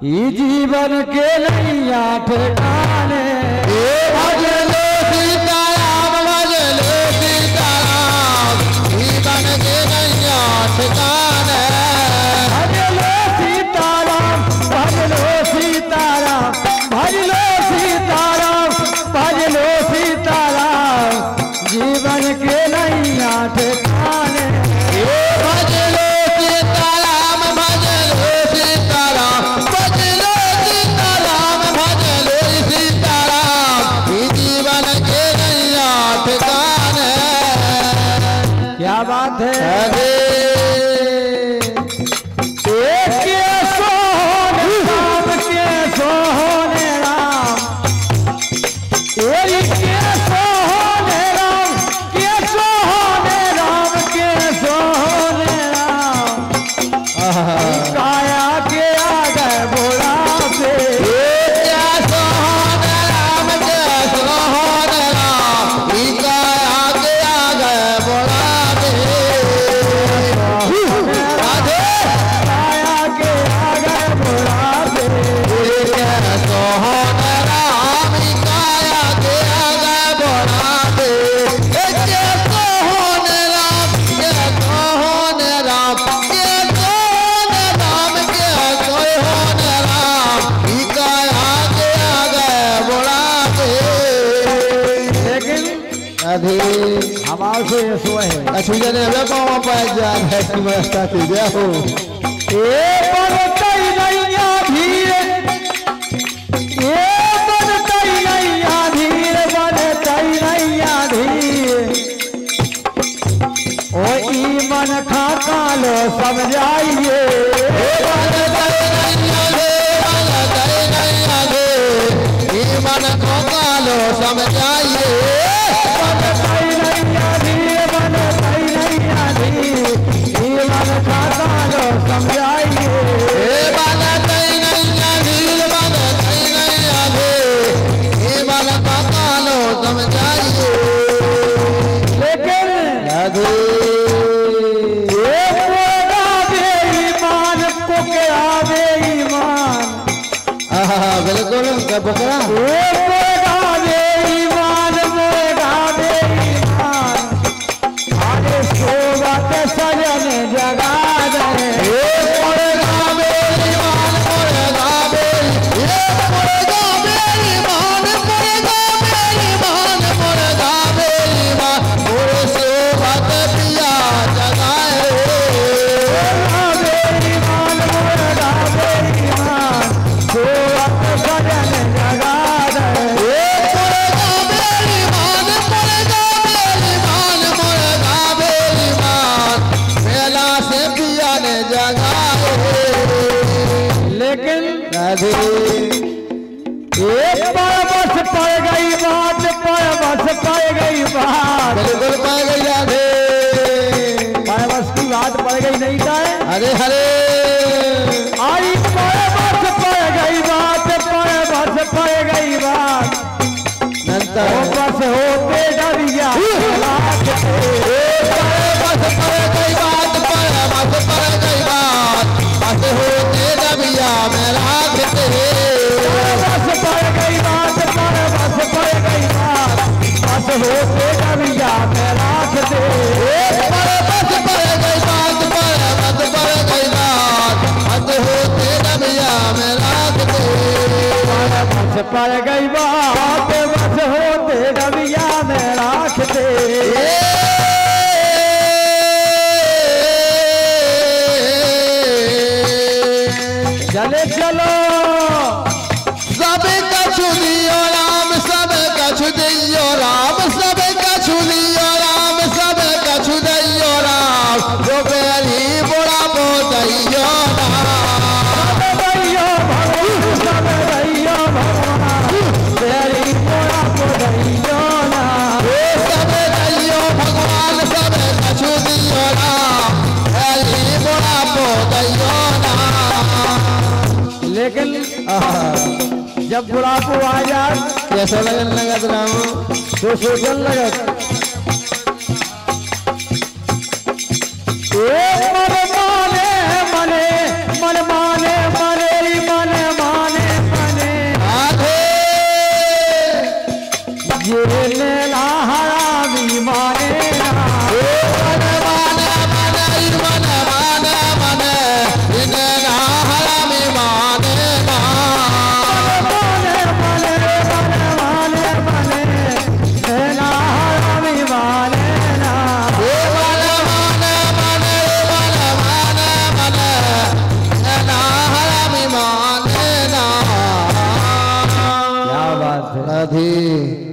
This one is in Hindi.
ये जीवन के नैया ठिकाने भज लो सीताराम भज लो सीताराम जीवन के नैया ठिकाने भज लो सीताराम भज लो सीताराम भज लो सीताराम भज लो सीताराम जीवन के नैया ठिकाने भज लो सीताराम भज लो सीताराम भज लो सीताराम भज लो सीताराम जीवन के नैया ठिकाने क्या बात है अरे हमारे सो है अच्छा जने अब कौन पाए जा है कि व्यवस्था से जाओ ए बनतई नैया धीरे ए बनतई नैया धीरे बनतई नैया धीरे ओ ई मन खा कालो समझाइए बनतई नैया धीरे ई मन खा कालो समझाइए बिल्कुल बकरा सजन जगा एक पर बस पड़ गई बात पर बस पड़ गई बात बिल्कुल पड़ गई राधे पर बस की बात पड़ गई नहीं था अरे हरे आई पर बस पड़ गई बात पर बस पड़ गई बात बस होते डरिया बस पड़ गई बात पर बस पड़ गई बात बस होते डबिया में राखते बस पड़ गई बात पर बस पड़ गई बात बस होते डरिया में राख दे बस पड़ गई बात पर बस पड़ गई बात बस होते डबिया में राखते बस पड़ गई बात बस होते डबिया में राख दे चले चलो सब कछु दियो राम सब कछु दियो राम सब कछु दियो राम सब कछु दियो राम जो बेरी बुढ़ा बो दियो राम दैयो भगवान सब दैयो भगवान तेरी बोला को दैयो ना सब दियो भगवान सब कछु दियो राम बेरी बुढ़ा बो दियो लेकिन जब बुढ़ापो आ जाए कैसा लगन लगत राम तो सोचन लगत मन माने मने मन माने मने मन ये नैना हरामी माने ना मन माने नैना हरामी माने ना माने माने माने माने नैना हरामी माने ना नैना हरामी माने ना। क्या बात है। राधे